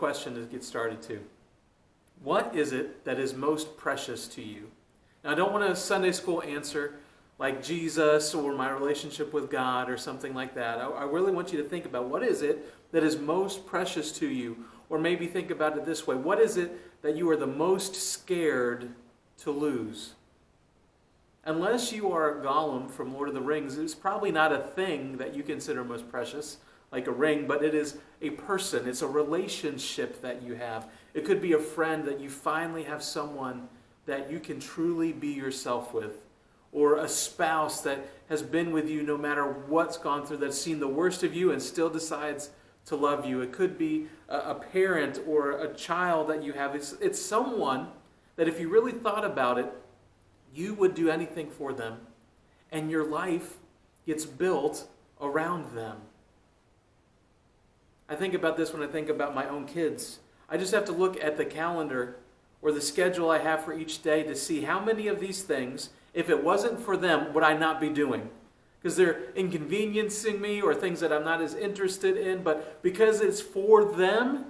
question to get started too. What is it that is most precious to you? Now, I don't want a Sunday school answer like Jesus or my relationship with God or something like that. I really want you to think about what is it that is most precious to you? Or maybe think about it this way. What is it that you are the most scared to lose? Unless you are Gollum from Lord of the Rings, it's probably not a thing that you consider most precious, like a ring, but it is a person. It's a relationship that you have. It could be a friend that you finally have someone that you can truly be yourself with. Or a spouse that has been with you no matter what's gone through, that's seen the worst of you and still decides to love you. It could be a parent or a child that you have. It's someone that if you really thought about it, you would do anything for them. And your life gets built around them. I think about this when I think about my own kids. I just have to look at the calendar or the schedule I have for each day to see how many of these things, if it wasn't for them, would I not be doing? Because they're inconveniencing me or things that I'm not as interested in, but because it's for them,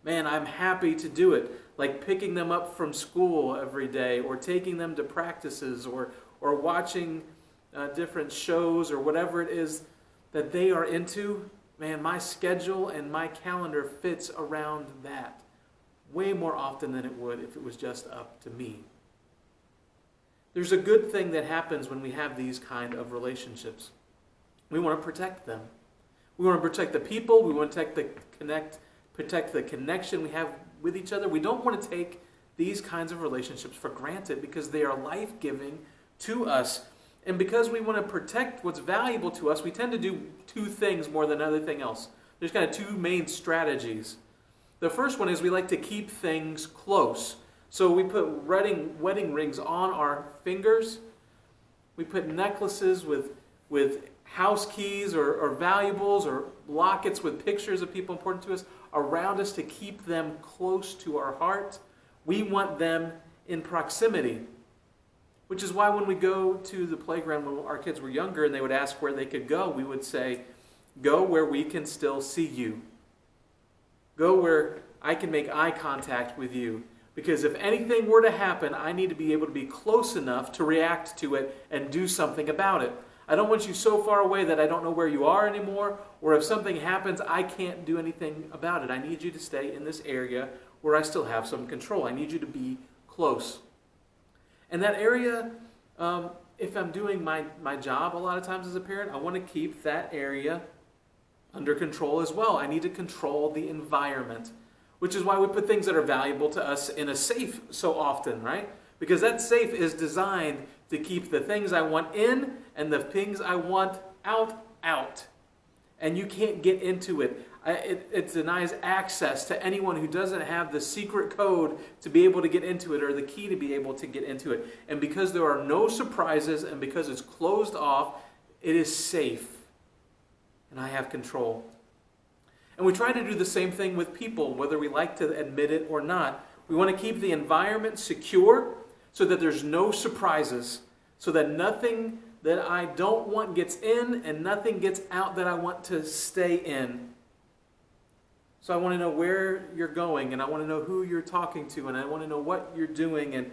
man, I'm happy to do it. Like picking them up from school every day or taking them to practices or watching different shows or whatever it is that they are into. Man, my schedule and my calendar fits around that way more often than it would if it was just up to me. There's a good thing that happens when we have these kind of relationships. We want to protect them. We want to protect the people. We want to protect the connection we have with each other. We don't want to take these kinds of relationships for granted because they are life-giving to us. And because we want to protect what's valuable to us, we tend to do two things more than anything else. There's kind of two main strategies. The first one is we like to keep things close. So we put wedding rings on our fingers. We put necklaces with house keys or valuables or lockets with pictures of people important to us around us to keep them close to our heart. We want them in proximity. Which is why when we go to the playground when our kids were younger and they would ask where they could go, we would say, go where we can still see you. Go where I can make eye contact with you. Because if anything were to happen, I need to be able to be close enough to react to it and do something about it. I don't want you so far away that I don't know where you are anymore, or if something happens, I can't do anything about it. I need you to stay in this area where I still have some control. I need you to be close. And that area, if I'm doing my job a lot of times as a parent, I want to keep that area under control as well. I need to control the environment, which is why we put things that are valuable to us in a safe so often, right? Because that safe is designed to keep the things I want in and the things I want out. And you can't get into it. It denies access to anyone who doesn't have the secret code to be able to get into it or the key to be able to get into it. And because there are no surprises and because it's closed off, it is safe. And I have control. And we try to do the same thing with people, whether we like to admit it or not. We want to keep the environment secure so that there's no surprises, so that nothing that I don't want gets in and nothing gets out that I want to stay in. So I want to know where you're going, and I want to know who you're talking to, and I want to know what you're doing. And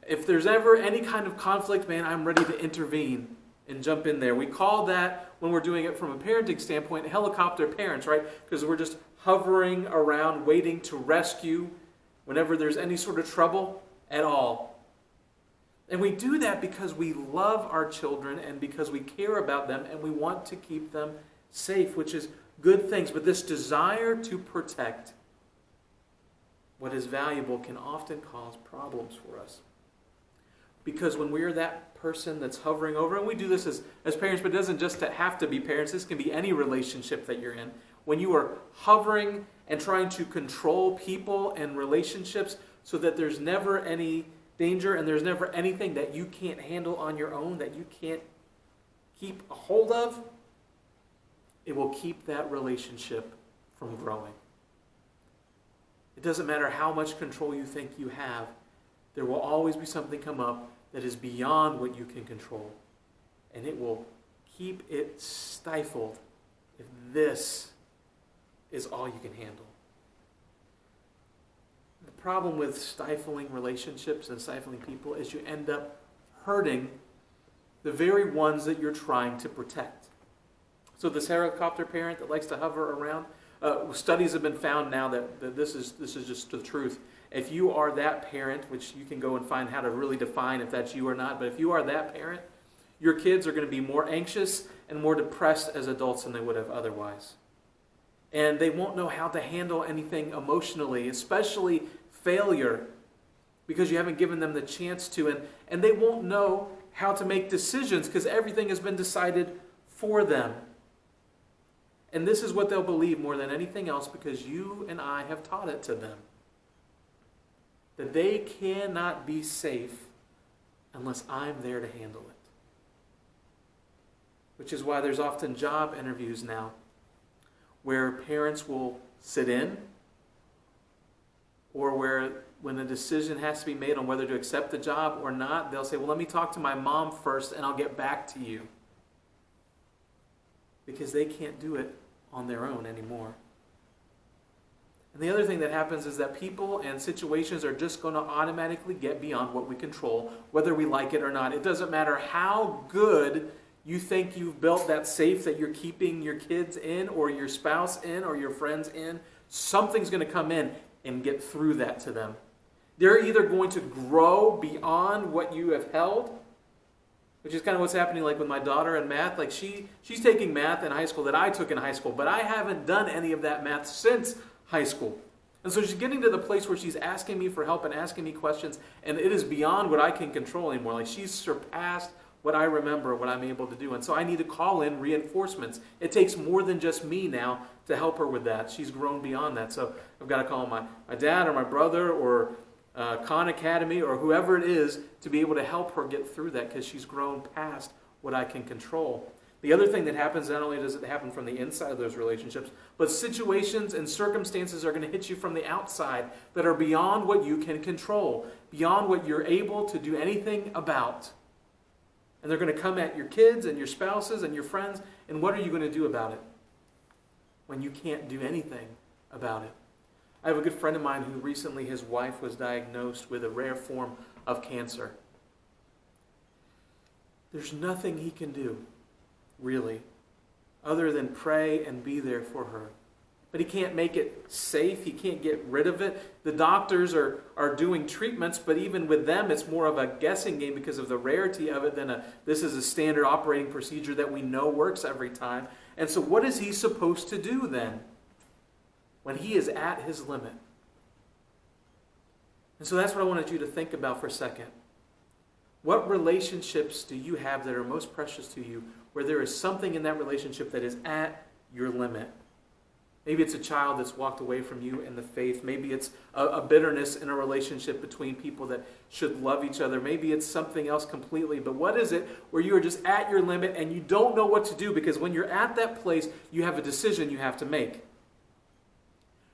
if there's ever any kind of conflict, man, I'm ready to intervene and jump in there. We call that, when we're doing it from a parenting standpoint, helicopter parents, right? Because we're just hovering around, waiting to rescue whenever there's any sort of trouble at all. And we do that because we love our children and because we care about them and we want to keep them safe, which is good things. But this desire to protect what is valuable can often cause problems for us. Because when we're that person that's hovering over, and we do this as parents, but it doesn't just have to be parents, this can be any relationship that you're in. When you are hovering and trying to control people and relationships so that there's never any danger and there's never anything that you can't handle on your own, that you can't keep a hold of, it will keep that relationship from growing. It doesn't matter how much control you think you have, there will always be something come up that is beyond what you can control. And it will keep it stifled if this is all you can handle. The problem with stifling relationships and stifling people is you end up hurting the very ones that you're trying to protect. So this helicopter parent that likes to hover around, studies have been found now that this is just the truth. If you are that parent, which you can go and find how to really define if that's you or not, but if you are that parent, your kids are going to be more anxious and more depressed as adults than they would have otherwise. And they won't know how to handle anything emotionally, especially failure, because you haven't given them the chance to. And they won't know how to make decisions because everything has been decided for them. And this is what they'll believe more than anything else because you and I have taught it to them. That they cannot be safe unless I'm there to handle it. Which is why there's often job interviews now where parents will sit in, or where when a decision has to be made on whether to accept the job or not, they'll say, well, let me talk to my mom first and I'll get back to you. Because they can't do it on their own anymore. And the other thing that happens is that people and situations are just going to automatically get beyond what we control, whether we like it or not. It doesn't matter how good you think you've built that safe that you're keeping your kids in or your spouse in or your friends in. Something's going to come in and get through that to them. They're either going to grow beyond what you have held, which is kind of what's happening like with my daughter in math. Like she's taking math in high school that I took in high school, but I haven't done any of that math since high school. And so she's getting to the place where she's asking me for help and asking me questions, and it is beyond what I can control anymore. Like she's surpassed what I remember, what I'm able to do. And so I need to call in reinforcements. It takes more than just me now to help her with that. She's grown beyond that. So I've got to call my dad or my brother or Khan Academy or whoever it is to be able to help her get through that because she's grown past what I can control. The other thing that happens, not only does it happen from the inside of those relationships, but situations and circumstances are going to hit you from the outside that are beyond what you can control, beyond what you're able to do anything about. And they're going to come at your kids and your spouses and your friends, and what are you going to do about it when you can't do anything about it? I have a good friend of mine who recently, his wife was diagnosed with a rare form of cancer. There's nothing he can do, really, other than pray and be there for her. But he can't make it safe. He can't get rid of it. The doctors are doing treatments, but even with them, it's more of a guessing game because of the rarity of it than this is a standard operating procedure that we know works every time. And so what is he supposed to do then when he is at his limit? And so that's what I wanted you to think about for a second. What relationships do you have that are most precious to you where there is something in that relationship that is at your limit? Maybe it's a child that's walked away from you in the faith. Maybe it's a bitterness in a relationship between people that should love each other. Maybe it's something else completely. But what is it where you are just at your limit and you don't know what to do? Because when you're at that place, you have a decision you have to make.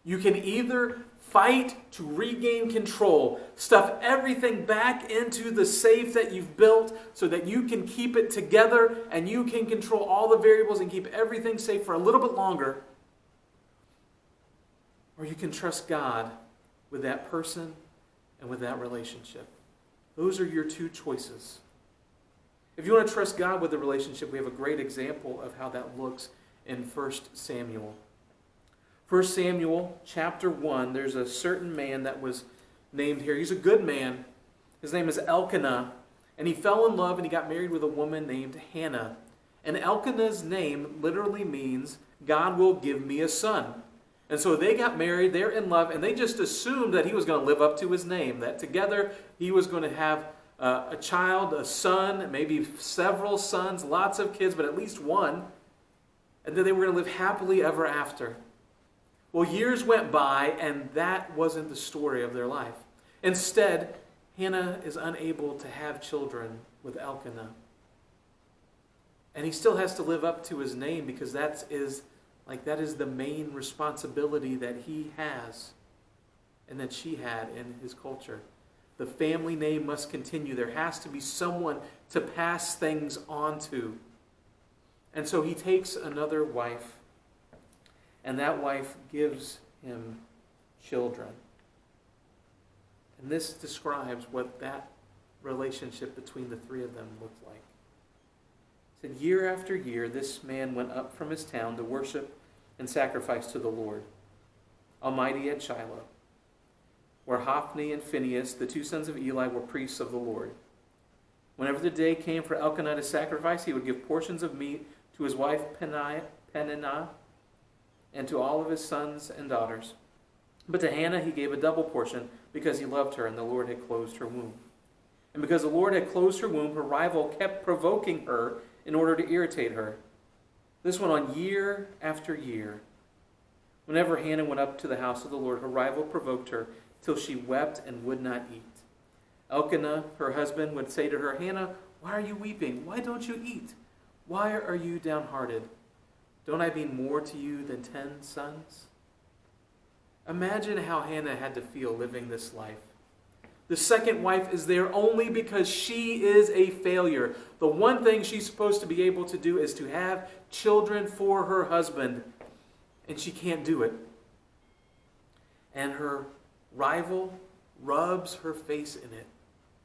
You can either fight to regain control, stuff everything back into the safe that you've built so that you can keep it together and you can control all the variables and keep everything safe for a little bit longer. Or you can trust God with that person and with that relationship. Those are your two choices. If you want to trust God with the relationship, we have a great example of how that looks in 1 Samuel. 1 Samuel chapter 1, there's a certain man that was named here. He's a good man. His name is Elkanah. And he fell in love and he got married with a woman named Hannah. And Elkanah's name literally means, God will give me a son. And so they got married, they're in love, and they just assumed that he was going to live up to his name, that together he was going to have a child, a son, maybe several sons, lots of kids, but at least one, and that they were going to live happily ever after. Well, years went by, and that wasn't the story of their life. Instead, Hannah is unable to have children with Elkanah. And he still has to live up to his name because that is the main responsibility that he has and that she had in his culture. The family name must continue. There has to be someone to pass things on to. And so he takes another wife, and that wife gives him children. And this describes what that relationship between the three of them looked like. It said, year after year, this man went up from his town to worship and sacrifice to the Lord Almighty at Shiloh, where Hophni and Phinehas, the two sons of Eli, were priests of the Lord. Whenever the day came for Elkanah to sacrifice, he would give portions of meat to his wife Peninnah and to all of his sons and daughters. But to Hannah he gave a double portion because he loved her and the Lord had closed her womb. And because the Lord had closed her womb, her rival kept provoking her in order to irritate her. This went on year after year. Whenever Hannah went up to the house of the Lord, her rival provoked her till she wept and would not eat. Elkanah, her husband, would say to her, Hannah, why are you weeping? Why don't you eat? Why are you downhearted? Don't I mean more to you than 10 sons? Imagine how Hannah had to feel living this life. The second wife is there only because she is a failure. The one thing she's supposed to be able to do is to have children for her husband, and she can't do it. And her rival rubs her face in it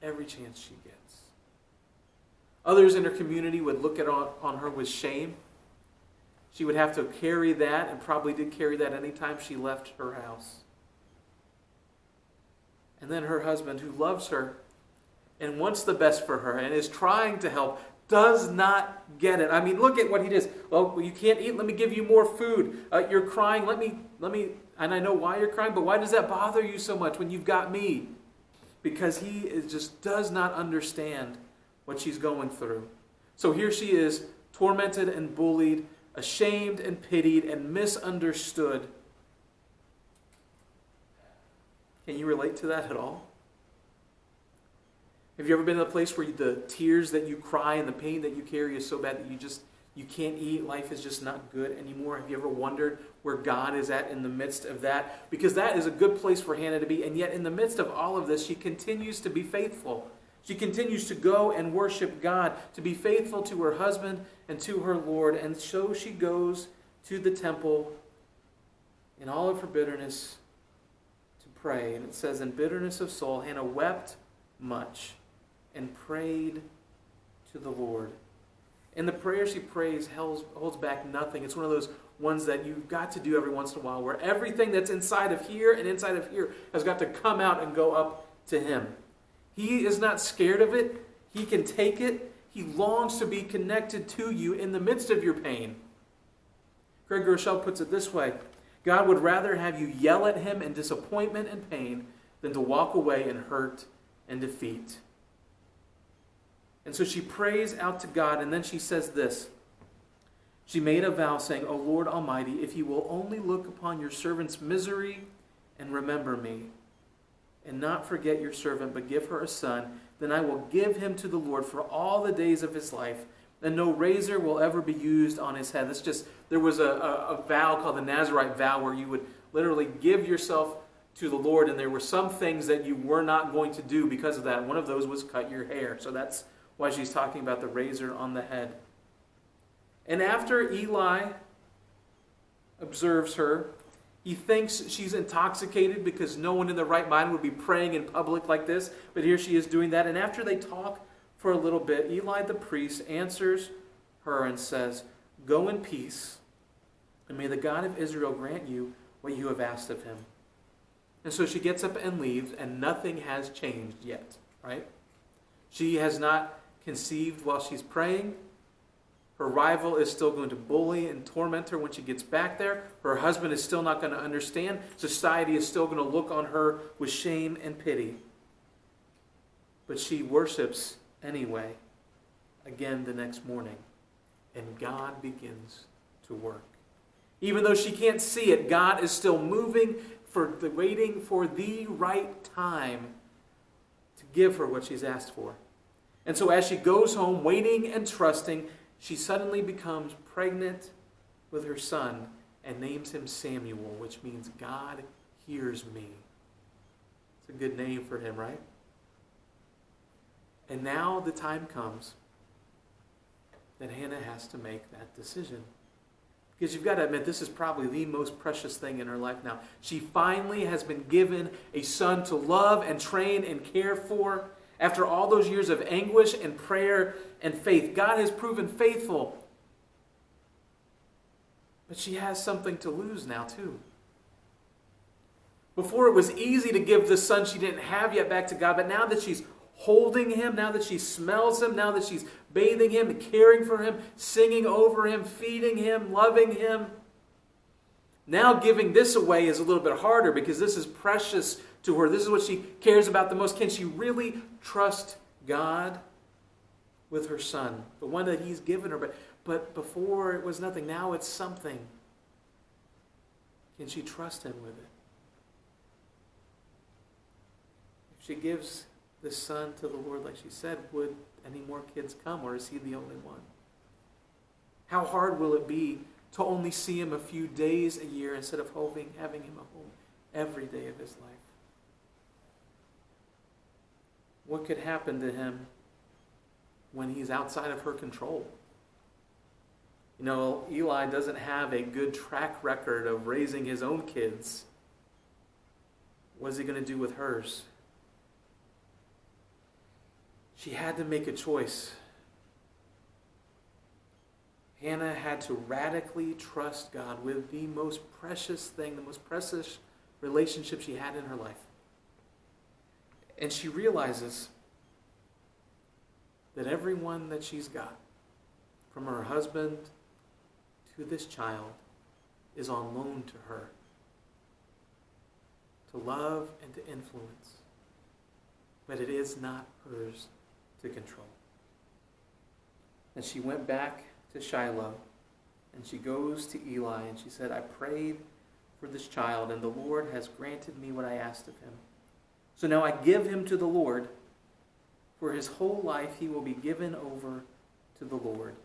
every chance she gets. Others in her community would look on her with shame. She would have to carry that, and probably did carry that anytime she left her house. And then her husband, who loves her and wants the best for her and is trying to help, does not get it. I mean, look at what he does. Well, you can't eat. Let me give you more food. You're crying. Let me. And I know why you're crying, but why does that bother you so much when you've got me? Because he just does not understand what she's going through. So here she is, tormented and bullied, ashamed and pitied and misunderstood. Can you relate to that at all? Have you ever been in a place where the tears that you cry and the pain that you carry is so bad that you can't eat? Life is just not good anymore. Have you ever wondered where God is at in the midst of that? Because that is a good place for Hannah to be. And yet in the midst of all of this, she continues to be faithful. She continues to go and worship God, to be faithful to her husband and to her Lord. And so she goes to the temple in all of her bitterness to pray. And it says, in bitterness of soul, Hannah wept much and prayed to the Lord. And the prayer she prays holds back nothing. It's one of those ones that you've got to do every once in a while, where everything that's inside of here and inside of here has got to come out and go up to Him. He is not scared of it. He can take it. He longs to be connected to you in the midst of your pain. Craig Groeschel puts it this way: God would rather have you yell at Him in disappointment and pain than to walk away in hurt and defeat. And so she prays out to God, and then she says this. She made a vow saying, O Lord Almighty, if you will only look upon your servant's misery and remember me, and not forget your servant, but give her a son, then I will give him to the Lord for all the days of his life, and no razor will ever be used on his head. There was a vow called the Nazirite vow, where you would literally give yourself to the Lord, and there were some things that you were not going to do because of that. One of those was cut your hair. So that's why she's talking about the razor on the head. And after Eli observes her, he thinks she's intoxicated because no one in their right mind would be praying in public like this. But here she is doing that. And after they talk for a little bit, Eli the priest answers her and says, Go in peace, and may the God of Israel grant you what you have asked of him. And so she gets up and leaves, and nothing has changed yet, right? She has not conceived while she's praying. Her rival is still going to bully and torment her when she gets back there. Her husband is still not going to understand. Society is still going to look on her with shame and pity. But she worships anyway, again the next morning. And God begins to work. Even though she can't see it, God is still moving, waiting for the right time to give her what she's asked for. And so as she goes home, waiting and trusting, she suddenly becomes pregnant with her son and names him Samuel, which means God hears me. It's a good name for him, right? And now the time comes that Hannah has to make that decision. Because you've got to admit, this is probably the most precious thing in her life now. She finally has been given a son to love and train and care for. After all those years of anguish and prayer and faith, God has proven faithful. But she has something to lose now, too. Before, it was easy to give the son she didn't have yet back to God, but now that she's holding him, now that she smells him, now that she's bathing him, caring for him, singing over him, feeding him, loving him, now giving this away is a little bit harder because this is precious to her. This is what she cares about the most. Can she really trust God with her son, the one that he's given her? But before it was nothing. Now it's something. Can she trust him with it? If she gives this son to the Lord, like she said, would any more kids come, or is he the only one? How hard will it be to only see him a few days a year instead of having him at home every day of his life? What could happen to him when he's outside of her control? You know, Eli doesn't have a good track record of raising his own kids. What is he going to do with hers? She had to make a choice. Hannah had to radically trust God with the most precious thing, the most precious relationship she had in her life. And she realizes that everyone that she's got, from her husband to this child, is on loan to her, to love and to influence. But it is not hers to control. And she went back to Shiloh, and she goes to Eli, and she said, I prayed for this child, and the Lord has granted me what I asked of him. So now I give him to the Lord. For his whole life he will be given over to the Lord.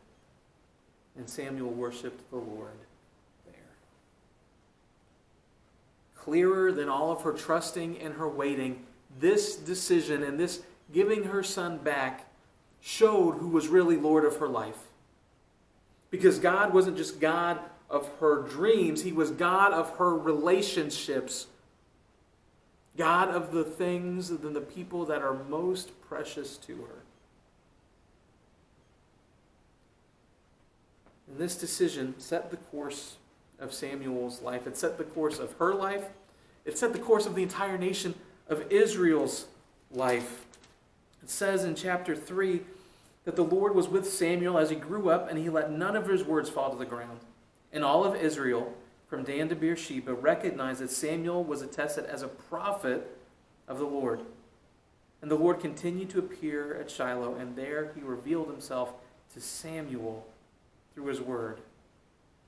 And Samuel worshiped the Lord there. Clearer than all of her trusting and her waiting, this decision and this giving her son back showed who was really Lord of her life. Because God wasn't just God of her dreams, he was God of her relationships. God of the things and the people that are most precious to her. And this decision set the course of Samuel's life. It set the course of her life. It set the course of the entire nation of Israel's life. It says in chapter 3 that the Lord was with Samuel as he grew up, and he let none of his words fall to the ground. And all of Israel, from Dan to Beersheba, recognized that Samuel was attested as a prophet of the Lord. And the Lord continued to appear at Shiloh, and there he revealed himself to Samuel through his word.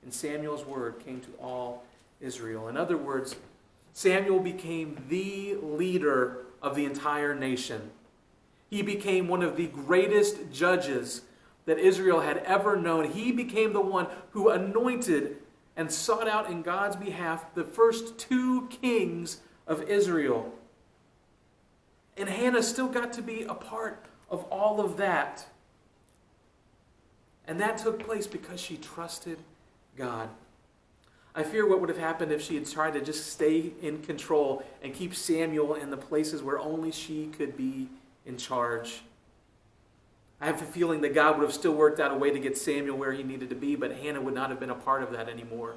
And Samuel's word came to all Israel. In other words, Samuel became the leader of the entire nation. He became one of the greatest judges that Israel had ever known. He became the one who anointed and sought out in God's behalf the first 2 kings of Israel. And Hannah still got to be a part of all of that. And that took place because she trusted God. I fear what would have happened if she had tried to just stay in control and keep Samuel in the places where only she could be in charge. I have a feeling that God would have still worked out a way to get Samuel where he needed to be, but Hannah would not have been a part of that anymore.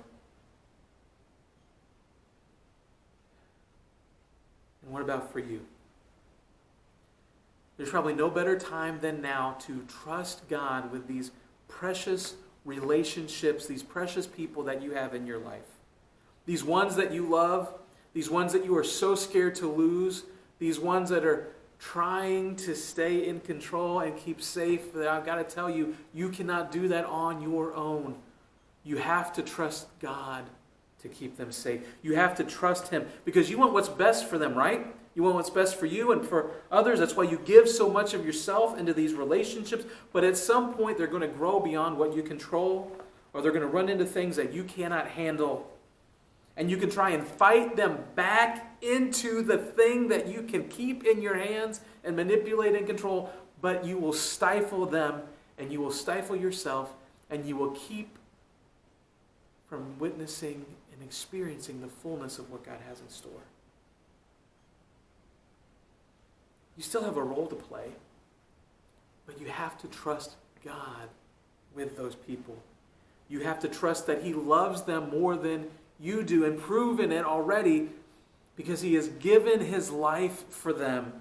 And what about for you? There's probably no better time than now to trust God with these precious relationships, these precious people that you have in your life. These ones that you love, these ones that you are so scared to lose, these ones that are trying to stay in control and keep safe. I've got to tell you, you cannot do that on your own. You have to trust God to keep them safe. You have to trust Him because you want what's best for them, right? You want what's best for you and for others. That's why you give so much of yourself into these relationships. But at some point, they're going to grow beyond what you control, or they're going to run into things that you cannot handle. And you can try and fight them back into the thing that you can keep in your hands and manipulate and control, but you will stifle them and you will stifle yourself and you will keep from witnessing and experiencing the fullness of what God has in store. You still have a role to play, but you have to trust God with those people. You have to trust that He loves them more than you do and proven it already because He has given His life for them.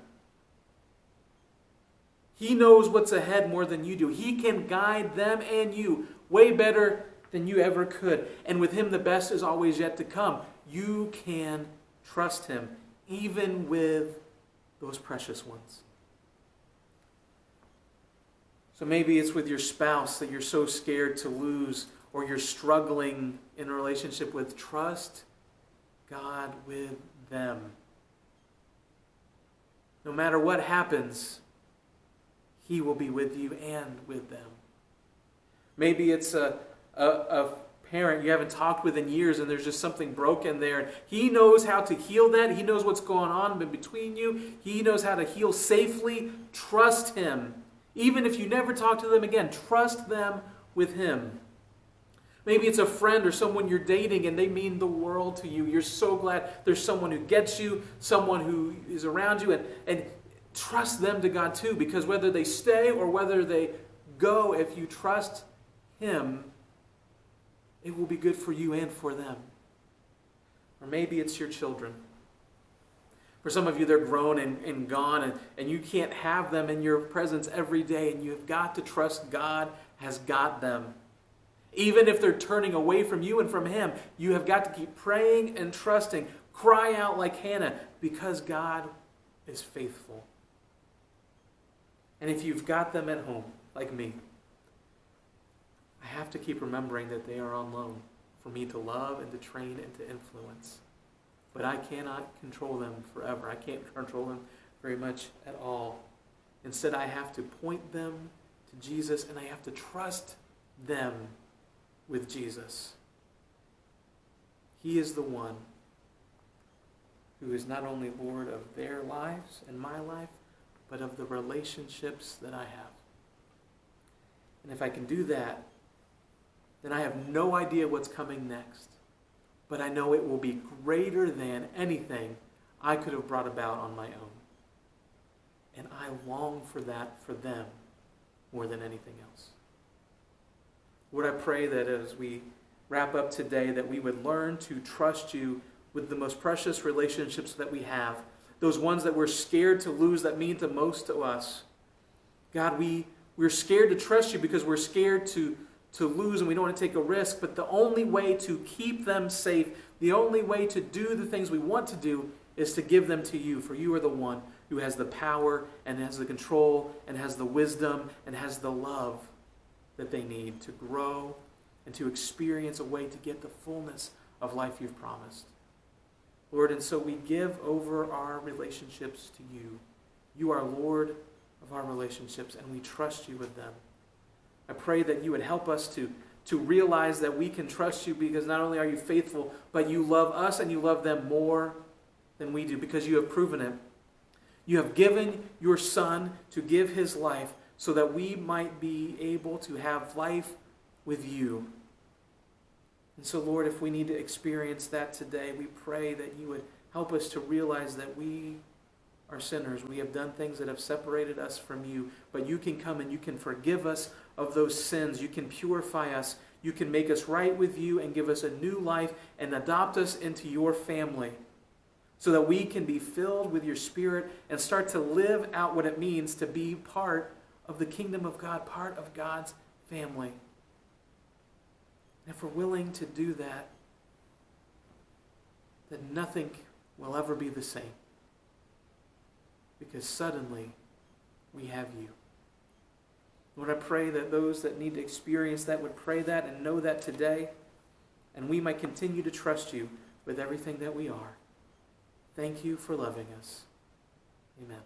He knows what's ahead more than you do. He can guide them and you way better than you ever could. And with Him, the best is always yet to come. You can trust Him, even with those precious ones. So maybe it's with your spouse that you're so scared to lose, or you're struggling in a relationship with. Trust God with them. No matter what happens, He will be with you and with them. Maybe it's a parent you haven't talked with in years and there's just something broken there. He knows how to heal that. He knows what's going on in between you. He knows how to heal safely. Trust Him. Even if you never talk to them again, trust them with Him. Maybe it's a friend or someone you're dating and they mean the world to you. You're so glad there's someone who gets you, someone who is around you, and trust them to God too, because whether they stay or whether they go, if you trust Him, it will be good for you and for them. Or maybe it's your children. For some of you, they're grown and gone, and you can't have them in your presence every day, and you've got to trust God has got them. Even if they're turning away from you and from Him, you have got to keep praying and trusting. Cry out like Hannah, because God is faithful. And if you've got them at home, like me, I have to keep remembering that they are on loan for me to love and to train and to influence. But I cannot control them forever. I can't control them very much at all. Instead, I have to point them to Jesus, and I have to trust them with Jesus. He is the one who is not only Lord of their lives and my life, but of the relationships that I have. And if I can do that, then I have no idea what's coming next. But I know it will be greater than anything I could have brought about on my own. And I long for that for them more than anything else. Lord, I pray that as we wrap up today, that we would learn to trust You with the most precious relationships that we have, those ones that we're scared to lose that mean the most to us. God, we're scared to trust You because we're scared to lose and we don't want to take a risk, but the only way to keep them safe, the only way to do the things we want to do is to give them to You, for You are the one who has the power and has the control and has the wisdom and has the love that they need to grow and to experience a way to get the fullness of life You've promised. Lord, and so we give over our relationships to You. You are Lord of our relationships, and we trust You with them. I pray that You would help us to realize that we can trust You because not only are You faithful, but You love us and You love them more than we do because You have proven it. You have given Your Son to give His life so that we might be able to have life with You. And so, Lord, if we need to experience that today, we pray that You would help us to realize that we are sinners. We have done things that have separated us from You, but You can come and You can forgive us of those sins. You can purify us. You can make us right with You and give us a new life and adopt us into Your family so that we can be filled with Your Spirit and start to live out what it means to be part of the kingdom of God, part of God's family. And if we're willing to do that, then nothing will ever be the same. Because suddenly we have You. Lord, I pray that those that need to experience that would pray that and know that today, and we might continue to trust You with everything that we are. Thank You for loving us. Amen.